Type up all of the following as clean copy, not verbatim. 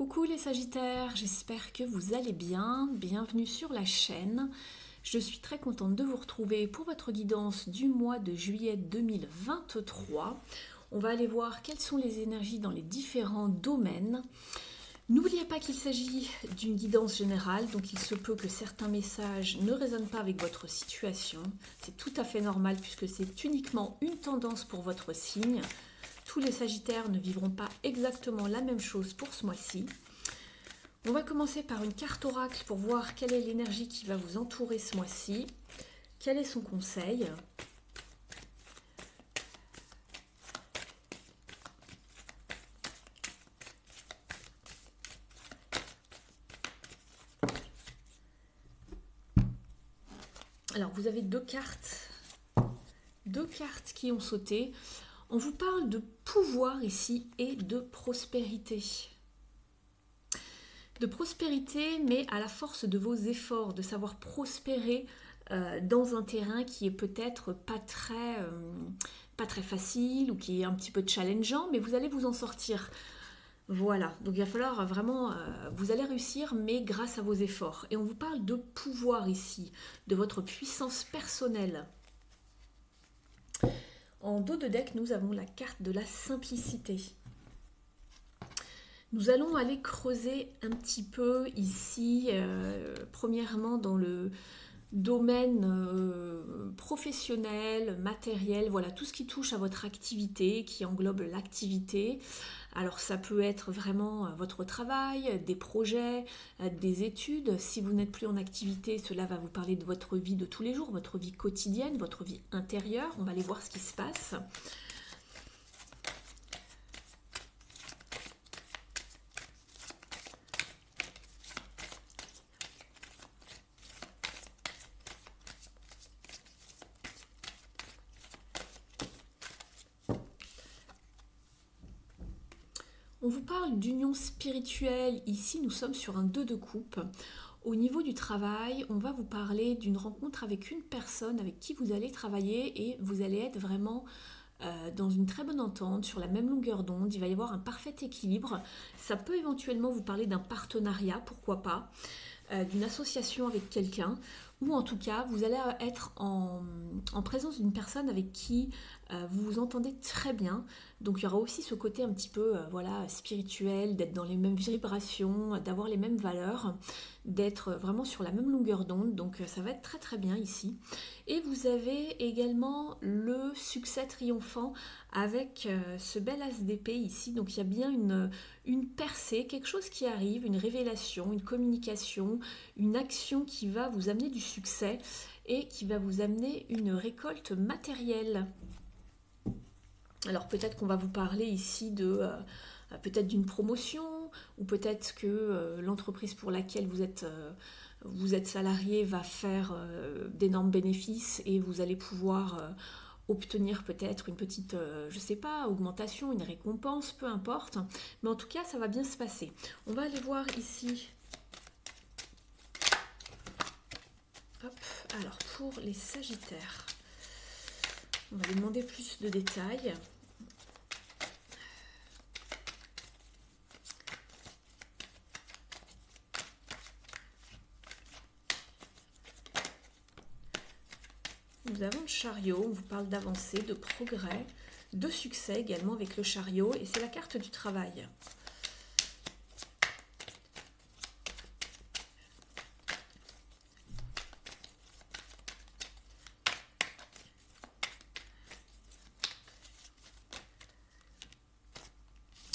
Coucou les Sagittaires, j'espère que vous allez bien. Bienvenue sur la chaîne. Je suis très contente de vous retrouver pour votre guidance du mois de juillet 2023. On va aller voir quelles sont les énergies dans les différents domaines. N'oubliez pas qu'il s'agit d'une guidance générale, donc il se peut que certains messages ne résonnent pas avec votre situation. C'est tout à fait normal puisque c'est uniquement une tendance pour votre signe. Tous les Sagittaires ne vivront pas exactement la même chose pour ce mois-ci. On va commencer par une carte oracle pour voir quelle est l'énergie qui va vous entourer ce mois-ci. Quel est son conseil ? Alors, vous avez deux cartes qui ont sauté. On vous parle de pouvoir ici et de prospérité. De prospérité, mais à la force de vos efforts, de savoir prospérer dans un terrain qui est peut-être pas très facile ou qui est un petit peu challengeant, mais vous allez vous en sortir. Voilà, donc il va falloir vraiment, vous allez réussir, mais grâce à vos efforts. Et on vous parle de pouvoir ici, de votre puissance personnelle. En dos de deck, nous avons la carte de la simplicité. Nous allons aller creuser un petit peu ici, premièrement dans le domaine professionnel, matériel, voilà, tout ce qui touche à votre activité, qui englobe l'activité. Alors ça peut être vraiment votre travail, des projets, des études. Si vous n'êtes plus en activité, cela va vous parler de votre vie de tous les jours, votre vie quotidienne, votre vie intérieure. On va aller voir ce qui se passe. On vous parle d'union spirituelle. Ici, nous sommes sur un 2 de coupe. Au niveau du travail, on va vous parler d'une rencontre avec une personne avec qui vous allez travailler et vous allez être vraiment dans une très bonne entente, sur la même longueur d'onde. Il va y avoir un parfait équilibre. Ça peut éventuellement vous parler d'un partenariat, pourquoi pas, d'une association avec quelqu'un, ou en tout cas, vous allez être en présence d'une personne avec qui vous vous entendez très bien. Donc il y aura aussi ce côté un petit peu voilà, spirituel, d'être dans les mêmes vibrations, d'avoir les mêmes valeurs, d'être vraiment sur la même longueur d'onde. Donc ça va être très très bien ici. Et vous avez également le succès triomphant avec ce bel as d'épée ici. Donc il y a bien une percée, quelque chose qui arrive, une révélation, une communication, une action qui va vous amener du succès et qui va vous amener une récolte matérielle. Alors peut-être qu'on va vous parler ici de peut-être d'une promotion, ou peut-être que l'entreprise pour laquelle vous êtes salarié va faire d'énormes bénéfices et vous allez pouvoir obtenir peut-être une petite, je sais pas, augmentation, une récompense, peu importe. Mais en tout cas, ça va bien se passer. On va aller voir ici. Hop, alors pour les Sagittaires, on va lui demander plus de détails. Nous avons le chariot, on vous parle d'avancée, de progrès, de succès également avec le chariot, et c'est la carte du travail.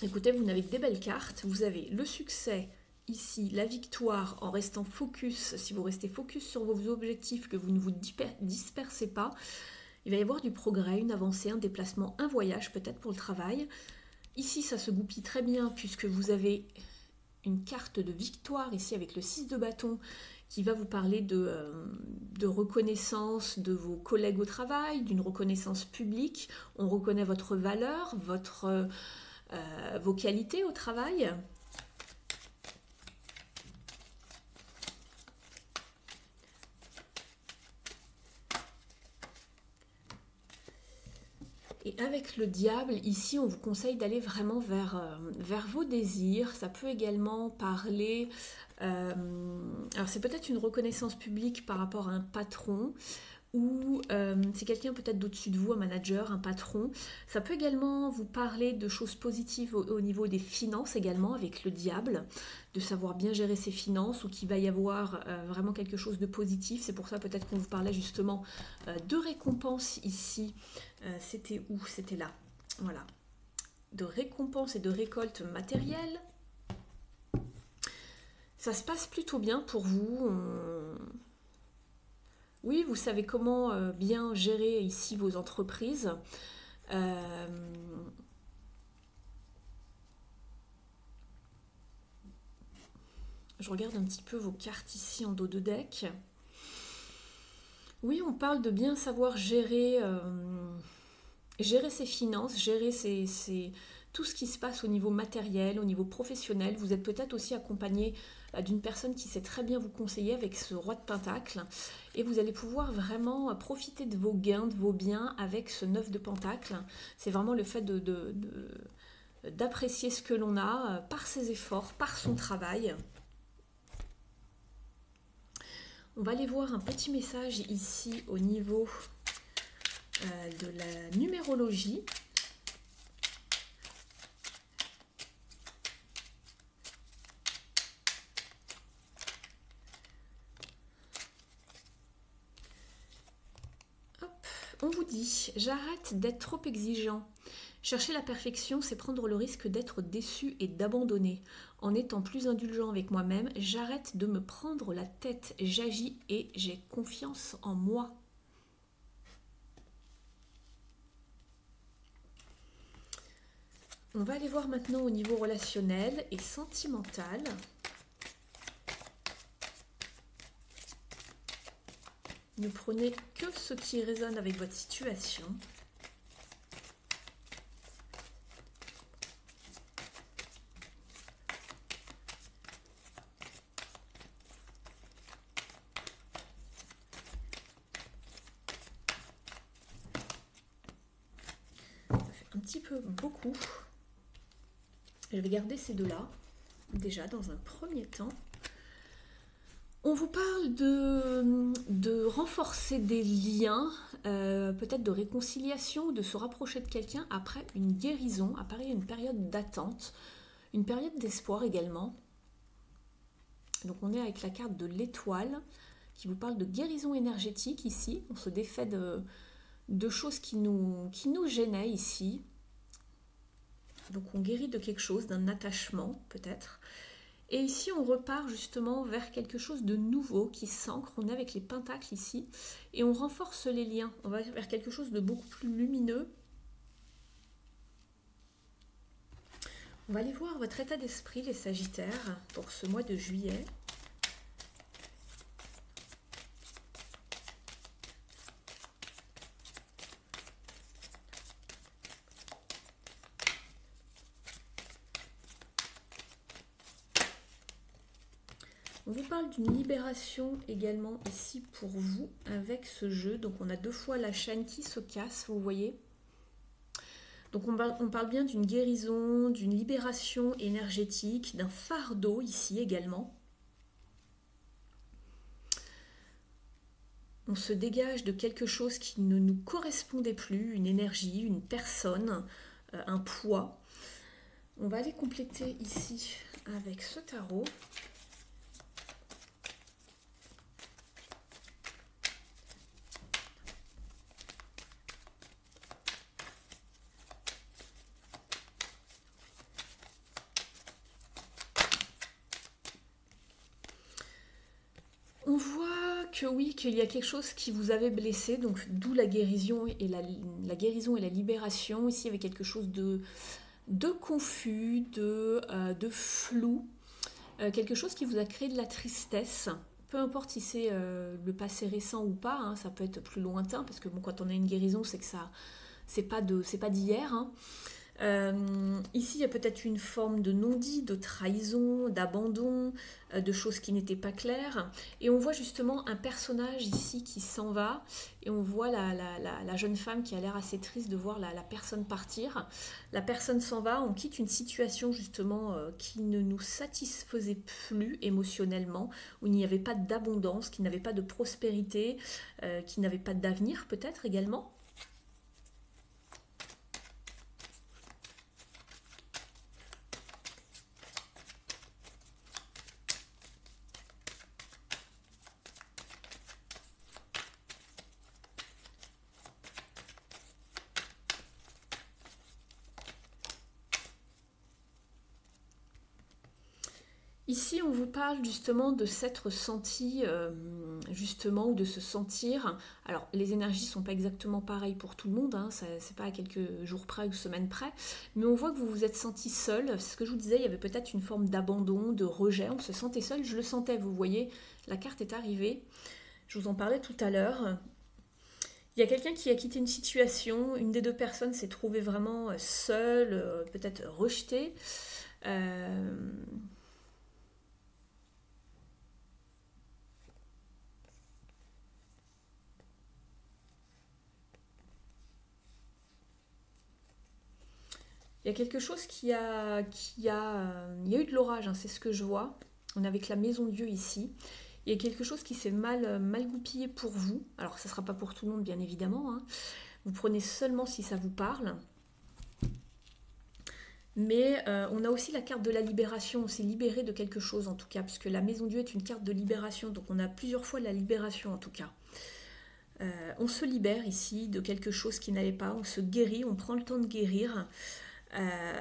Écoutez, vous n'avez que des belles cartes. Vous avez le succès ici, la victoire en restant focus. Si vous restez focus sur vos objectifs, que vous ne vous dispersez pas, il va y avoir du progrès, une avancée, un déplacement, un voyage peut-être pour le travail. Ici, ça se goupille très bien puisque vous avez une carte de victoire ici avec le 6 de bâton qui va vous parler de reconnaissance de vos collègues au travail, d'une reconnaissance publique. On reconnaît votre valeur, vos qualités au travail. Et Et avec le diable, ici, on vous conseille d'aller vraiment vers vos désirs. Ça peut également parler... alors c'est peut-être une reconnaissance publique par rapport à un patron, ou c'est quelqu'un peut-être d'au-dessus de vous, un manager, un patron. Ça peut également vous parler de choses positives au niveau des finances également, avec le diable, de savoir bien gérer ses finances, ou qu'il va y avoir vraiment quelque chose de positif. C'est pour ça peut-être qu'on vous parlait justement de récompense ici. C'était où? C'était là. Voilà. De récompense et de récolte matérielle. Ça se passe plutôt bien pour vous. Oui, vous savez comment bien gérer ici vos entreprises. Je regarde un petit peu vos cartes ici en dos de deck. Oui, on parle de bien savoir gérer, gérer ses finances, gérer tout ce qui se passe au niveau matériel, au niveau professionnel. Vous êtes peut-être aussi accompagné d'une personne qui sait très bien vous conseiller avec ce roi de pentacle. Et vous allez pouvoir vraiment profiter de vos gains, de vos biens avec ce 9 de pentacle. C'est vraiment le fait d'apprécier ce que l'on a par ses efforts, par son travail. On va aller voir un petit message ici au niveau de la numérologie. On vous dit, j'arrête d'être trop exigeant. Chercher la perfection, c'est prendre le risque d'être déçu et d'abandonner. En étant plus indulgent avec moi-même, j'arrête de me prendre la tête. J'agis et j'ai confiance en moi. On va aller voir maintenant au niveau relationnel et sentimental. Ne prenez que ce qui résonne avec votre situation. Ça fait un petit peu beaucoup. Je vais garder ces deux-là, déjà dans un premier temps. On vous parle de renforcer des liens, peut-être de réconciliation, ou de se rapprocher de quelqu'un après une guérison, après une période d'attente, une période d'espoir également. Donc on est avec la carte de l'étoile qui vous parle de guérison énergétique ici. On se défait de choses qui nous gênaient ici. Donc on guérit de quelque chose, d'un attachement peut-être. Et ici, on repart justement vers quelque chose de nouveau qui s'ancre. On est avec les pentacles ici. Et on renforce les liens. On va vers quelque chose de beaucoup plus lumineux. On va aller voir votre état d'esprit, les Sagittaires, pour ce mois de juillet. On vous parle d'une libération également ici pour vous avec ce jeu. Donc on a deux fois la chaîne qui se casse, vous voyez. Donc on parle bien d'une guérison, d'une libération énergétique, d'un fardeau ici également. On se dégage de quelque chose qui ne nous correspondait plus, une énergie, une personne, un poids. On va aller compléter ici avec ce tarot. On voit que oui, qu'il y a quelque chose qui vous avait blessé, donc d'où la guérison et la guérison et la libération. Ici, il y avait quelque chose de confus, de flou, quelque chose qui vous a créé de la tristesse. Peu importe si c'est le passé récent ou pas, hein, ça peut être plus lointain, parce que bon, quand on a une guérison, c'est que ça, c'est pas d'hier. Hein. Ici, il y a peut-être une forme de non-dit, de trahison, d'abandon, de choses qui n'étaient pas claires. Et on voit justement un personnage ici qui s'en va. Et on voit la jeune femme qui a l'air assez triste de voir la personne partir. La personne s'en va, on quitte une situation justement qui ne nous satisfaisait plus émotionnellement, où il n'y avait pas d'abondance, qui n'avait pas de prospérité, qui n'avait pas d'avenir peut-être également. Ici, on vous parle justement de s'être senti, justement, ou de se sentir. Alors, les énergies ne sont pas exactement pareilles pour tout le monde, hein, c'est pas à quelques jours près ou semaines près, mais on voit que vous vous êtes senti seul. C'est ce que je vous disais, il y avait peut-être une forme d'abandon, de rejet, on se sentait seul, je le sentais, vous voyez, la carte est arrivée, je vous en parlais tout à l'heure. Il y a quelqu'un qui a quitté une situation, une des deux personnes s'est trouvée vraiment seule, peut-être rejetée. Euh, Il y a quelque chose il y a eu de l'orage, hein, c'est ce que je vois. On est avec la maison Dieu ici. Il y a quelque chose qui s'est mal goupillé pour vous. Alors, ça ne sera pas pour tout le monde, bien évidemment, hein. Vous prenez seulement si ça vous parle. Mais on a aussi la carte de la libération. On s'est libéré de quelque chose, en tout cas, puisque la maison Dieu est une carte de libération. Donc, on a plusieurs fois la libération, en tout cas. On se libère ici de quelque chose qui n'allait pas. On se guérit, on prend le temps de guérir.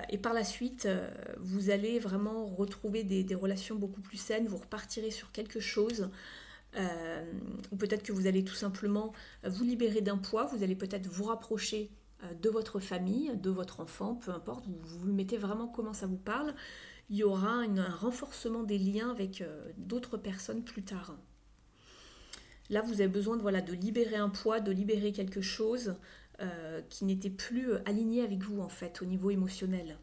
Et par la suite, vous allez vraiment retrouver des relations beaucoup plus saines, vous repartirez sur quelque chose, ou peut-être que vous allez tout simplement vous libérer d'un poids, vous allez peut-être vous rapprocher de votre famille, de votre enfant, peu importe, vous le mettez vraiment comment ça vous parle. Il y aura un renforcement des liens avec d'autres personnes plus tard. Là, vous avez besoin de libérer un poids, de libérer quelque chose qui n'était plus aligné avec vous, en fait, au niveau émotionnel.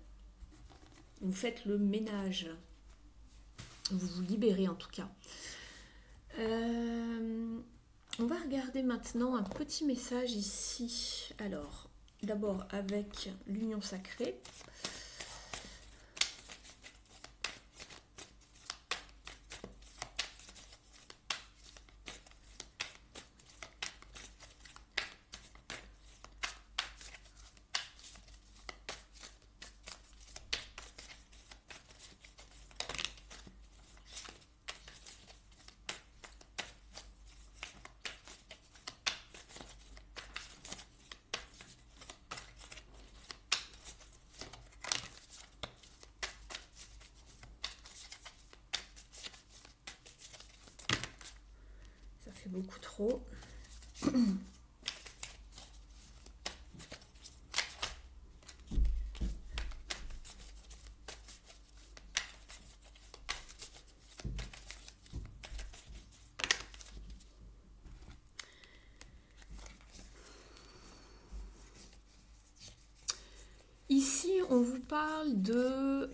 Vous faites le ménage. Vous vous libérez, en tout cas. On va regarder maintenant un petit message ici. Alors, d'abord avec l'union sacrée. fait beaucoup trop. Ici, on vous parle de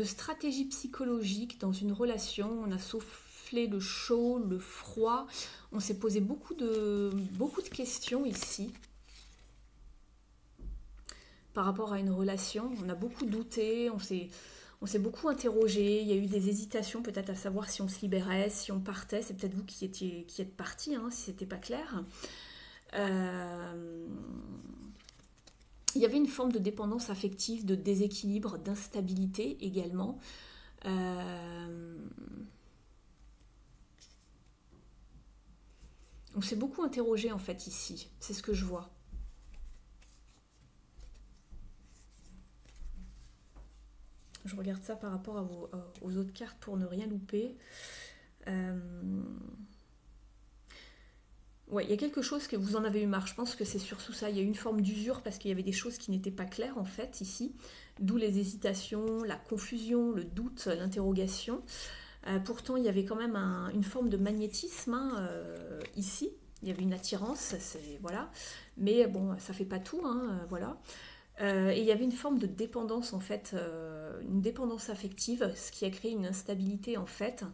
stratégie psychologique dans une relation. On a soufflé le chaud, le froid. On s'est posé beaucoup de questions ici par rapport à une relation. On a beaucoup douté, on s'est beaucoup interrogé. Il y a eu des hésitations peut-être à savoir si on se libérait, si on partait. C'est peut-être vous qui êtes parti, hein, si c'était pas clair. Il y avait une forme de dépendance affective, de déséquilibre, d'instabilité également. On s'est beaucoup interrogé en fait ici, c'est ce que je vois. Je regarde ça par rapport aux autres cartes pour ne rien louper. Ouais, il y a quelque chose que vous en avez eu marre. Je pense que c'est surtout ça. Il y a eu une forme d'usure parce qu'il y avait des choses qui n'étaient pas claires en fait ici. D'où les hésitations, la confusion, le doute, l'interrogation. Pourtant, il y avait quand même une forme de magnétisme hein, ici. il y avait une attirance, voilà. Mais bon, ça fait pas tout, hein, voilà. Et il y avait une forme de dépendance en fait, une dépendance affective, ce qui a créé une instabilité en fait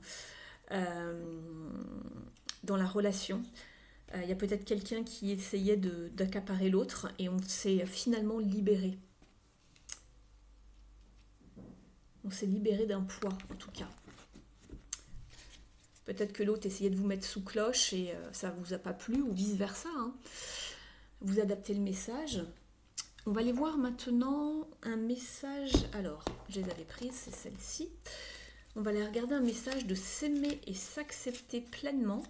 euh, dans la relation. Il y a peut-être quelqu'un qui essayait d'accaparer l'autre et on s'est finalement libéré. On s'est libéré d'un poids en tout cas. Peut-être que l'autre essayait de vous mettre sous cloche et ça ne vous a pas plu ou vice-versa. Hein. Vous adaptez le message. On va aller voir maintenant un message. Alors, je les avais prises, c'est celle-ci. On va aller regarder un message de s'aimer et s'accepter pleinement.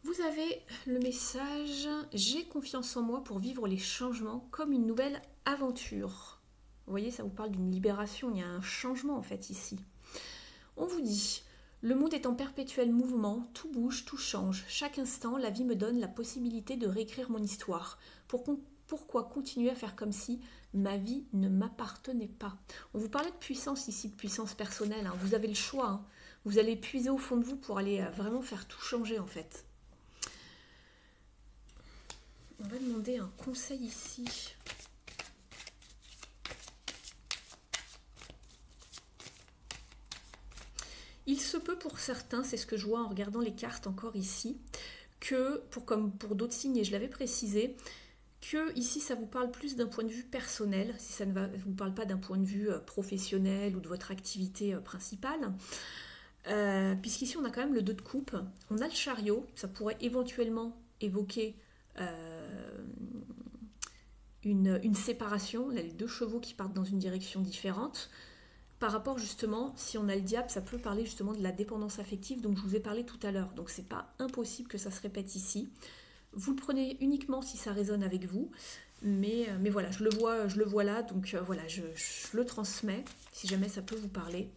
Vous avez le message « J'ai confiance en moi pour vivre les changements comme une nouvelle aventure ». Vous voyez, ça vous parle d'une libération, il y a un changement en fait ici. On vous dit « Le monde est en perpétuel mouvement, tout bouge, tout change. Chaque instant, la vie me donne la possibilité de réécrire mon histoire. Pourquoi continuer à faire comme si ma vie ne m'appartenait pas ?» On vous parlait de puissance ici, de puissance personnelle. Hein. Vous avez le choix. Hein. Vous allez puiser au fond de vous pour aller vraiment faire tout changer en fait. On va demander un conseil ici. Il se peut pour certains, c'est ce que je vois en regardant les cartes encore ici, que, comme pour d'autres signes, et je l'avais précisé, que ici ça vous parle plus d'un point de vue personnel, si ça ne vous parle pas d'un point de vue professionnel ou de votre activité principale. Puisqu'ici on a quand même le 2 de coupe, on a le chariot, ça pourrait éventuellement évoquer une séparation, là, les 2 chevaux qui partent dans une direction différente. Par rapport justement, si on a le diable, ça peut parler justement de la dépendance affective dont je vous ai parlé tout à l'heure. Donc c'est pas impossible que ça se répète ici. Vous le prenez uniquement si ça résonne avec vous. Mais voilà, je le vois là, donc voilà, je le transmets si jamais ça peut vous parler.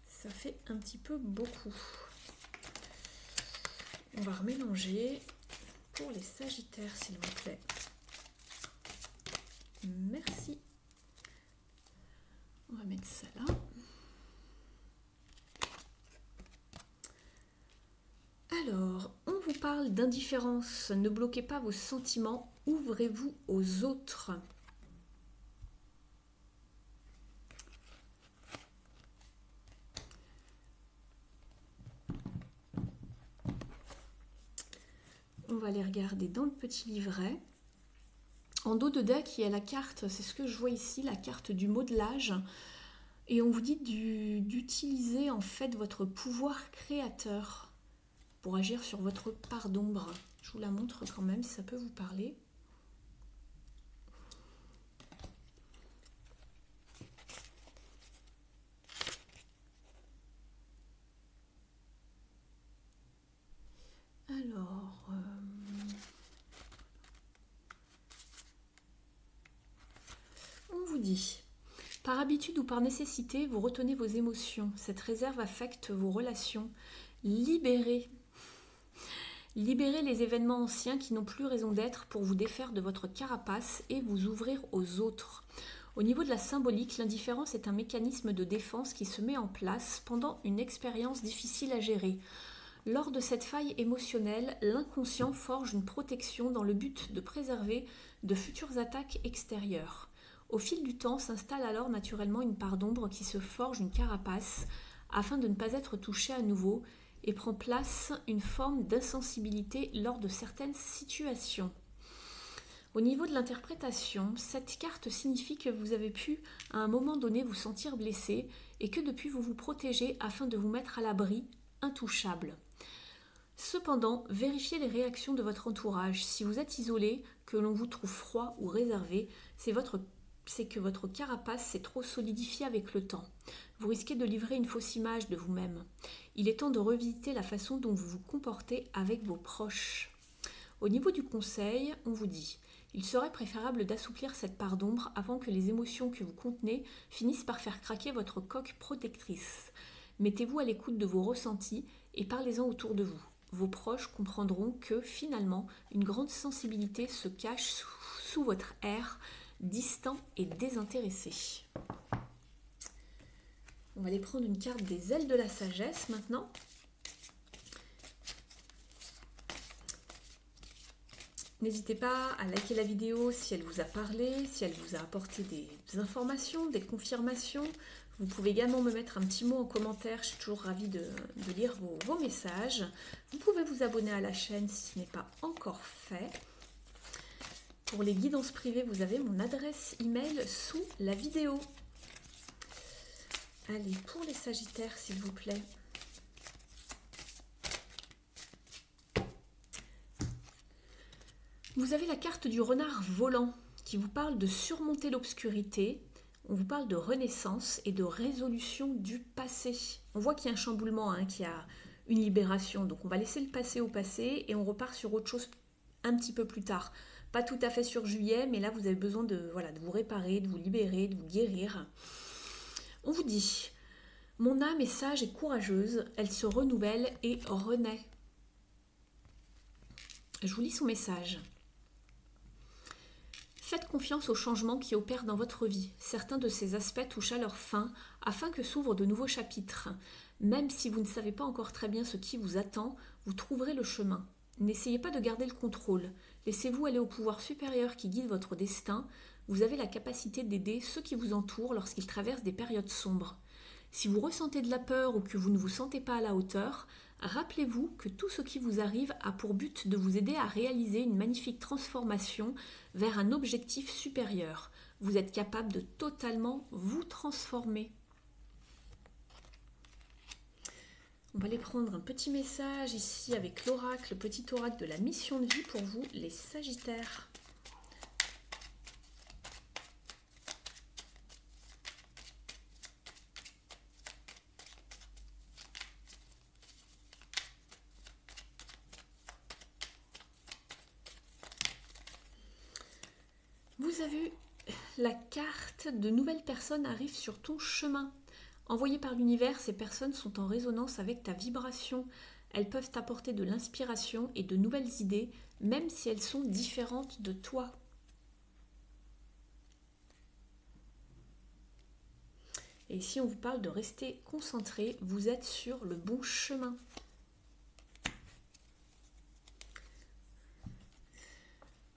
Ça fait un petit peu beaucoup. On va remélanger pour les Sagittaires, s'il vous plaît. Merci. On va mettre ça là. Alors, on vous parle d'indifférence. Ne bloquez pas vos sentiments. Ouvrez-vous aux autres. On va aller regarder dans le petit livret. En dos de deck, il y a la carte, c'est ce que je vois ici, la carte du modelage. Et on vous dit d'utiliser en fait votre pouvoir créateur pour agir sur votre part d'ombre. Je vous la montre quand même si ça peut vous parler. Alors, on vous dit, par habitude ou par nécessité, vous retenez vos émotions. Cette réserve affecte vos relations. Libérez les événements anciens qui n'ont plus raison d'être pour vous défaire de votre carapace et vous ouvrir aux autres. Au niveau de la symbolique, l'indifférence est un mécanisme de défense qui se met en place pendant une expérience difficile à gérer. Lors de cette faille émotionnelle, l'inconscient forge une protection dans le but de préserver de futures attaques extérieures. Au fil du temps s'installe alors naturellement une part d'ombre qui se forge une carapace afin de ne pas être touchée à nouveau et prend place une forme d'insensibilité lors de certaines situations. Au niveau de l'interprétation, cette carte signifie que vous avez pu à un moment donné vous sentir blessé et que depuis vous vous protégez afin de vous mettre à l'abri, intouchable. Cependant, vérifiez les réactions de votre entourage. Si vous êtes isolé, que l'on vous trouve froid ou réservé, c'est que votre carapace s'est trop solidifiée avec le temps. Vous risquez de livrer une fausse image de vous-même. Il est temps de revisiter la façon dont vous vous comportez avec vos proches. Au niveau du conseil, on vous dit Il serait préférable d'assouplir cette part d'ombre avant que les émotions que vous contenez finissent par faire craquer votre coque protectrice. Mettez-vous à l'écoute de vos ressentis et parlez-en autour de vous. Vos proches comprendront que, finalement, une grande sensibilité se cache sous votre air distant et désintéressé. On va aller prendre une carte des ailes de la sagesse maintenant. N'hésitez pas à liker la vidéo si elle vous a parlé, si elle vous a apporté des informations, des confirmations. Vous pouvez également me mettre un petit mot en commentaire, je suis toujours ravie de lire vos messages. Vous pouvez vous abonner à la chaîne si ce n'est pas encore fait. Pour les guidances privées, vous avez mon adresse email sous la vidéo. Allez, pour les Sagittaires, s'il vous plaît. Vous avez la carte du renard volant qui vous parle de surmonter l'obscurité. On vous parle de renaissance et de résolution du passé. On voit qu'il y a un chamboulement, qu'il y a une libération. Donc on va laisser le passé au passé et on repart sur autre chose un petit peu plus tard. Pas tout à fait sur juillet, mais là vous avez besoin de vous réparer, de vous libérer, de vous guérir. On vous dit, mon âme est sage et courageuse, elle se renouvelle et renaît. Je vous lis son message. Faites confiance aux changements qui opèrent dans votre vie. Certains de ces aspects touchent à leur fin afin que s'ouvrent de nouveaux chapitres. Même si vous ne savez pas encore très bien ce qui vous attend, vous trouverez le chemin. N'essayez pas de garder le contrôle. Laissez-vous aller au pouvoir supérieur qui guide votre destin. Vous avez la capacité d'aider ceux qui vous entourent lorsqu'ils traversent des périodes sombres. Si vous ressentez de la peur ou que vous ne vous sentez pas à la hauteur, rappelez-vous que tout ce qui vous arrive a pour but de vous aider à réaliser une magnifique transformation vers un objectif supérieur. Vous êtes capable de totalement vous transformer. On va aller prendre un petit message ici avec l'oracle, le petit oracle de la mission de vie pour vous, les Sagittaires. Vous avez vu la carte de nouvelles personnes arrivent sur ton chemin. Envoyées par l'univers, ces personnes sont en résonance avec ta vibration. Elles peuvent t'apporter de l'inspiration et de nouvelles idées, même si elles sont différentes de toi. Et ici, on vous parle de rester concentré. Vous êtes sur le bon chemin.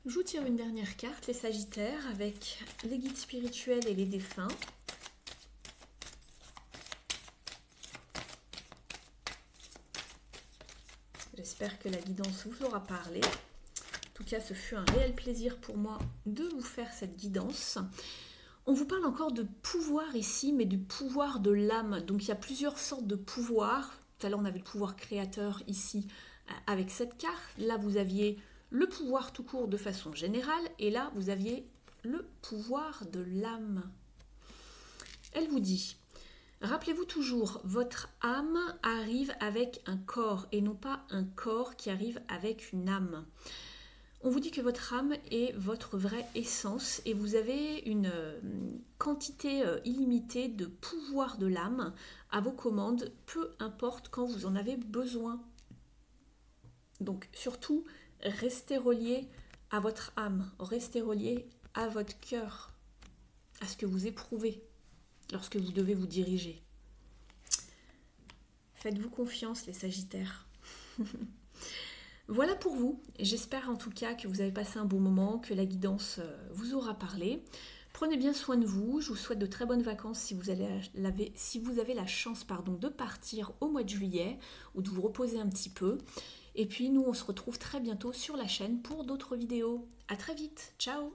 Je vous tire une dernière carte, les Sagittaires, avec les guides spirituels et les défunts. J'espère que la guidance vous aura parlé. En tout cas, ce fut un réel plaisir pour moi de vous faire cette guidance. On vous parle encore de pouvoir ici, mais du pouvoir de l'âme. Donc il y a plusieurs sortes de pouvoirs. Tout à l'heure, on avait le pouvoir créateur ici avec cette carte. Là, vous aviez le pouvoir tout court de façon générale. Et là, vous aviez le pouvoir de l'âme. Elle vous dit, rappelez-vous toujours, votre âme arrive avec un corps et non pas un corps qui arrive avec une âme. On vous dit que votre âme est votre vraie essence et vous avez une quantité illimitée de pouvoir de l'âme à vos commandes, peu importe quand vous en avez besoin. Donc surtout, restez relié à votre âme, restez relié à votre cœur, à ce que vous éprouvez lorsque vous devez vous diriger. Faites-vous confiance, les Sagittaires. Voilà pour vous. J'espère en tout cas que vous avez passé un bon moment, que la guidance vous aura parlé. Prenez bien soin de vous. Je vous souhaite de très bonnes vacances si vous avez la chance de partir au mois de juillet ou de vous reposer un petit peu. Et puis nous, on se retrouve très bientôt sur la chaîne pour d'autres vidéos. À très vite. Ciao!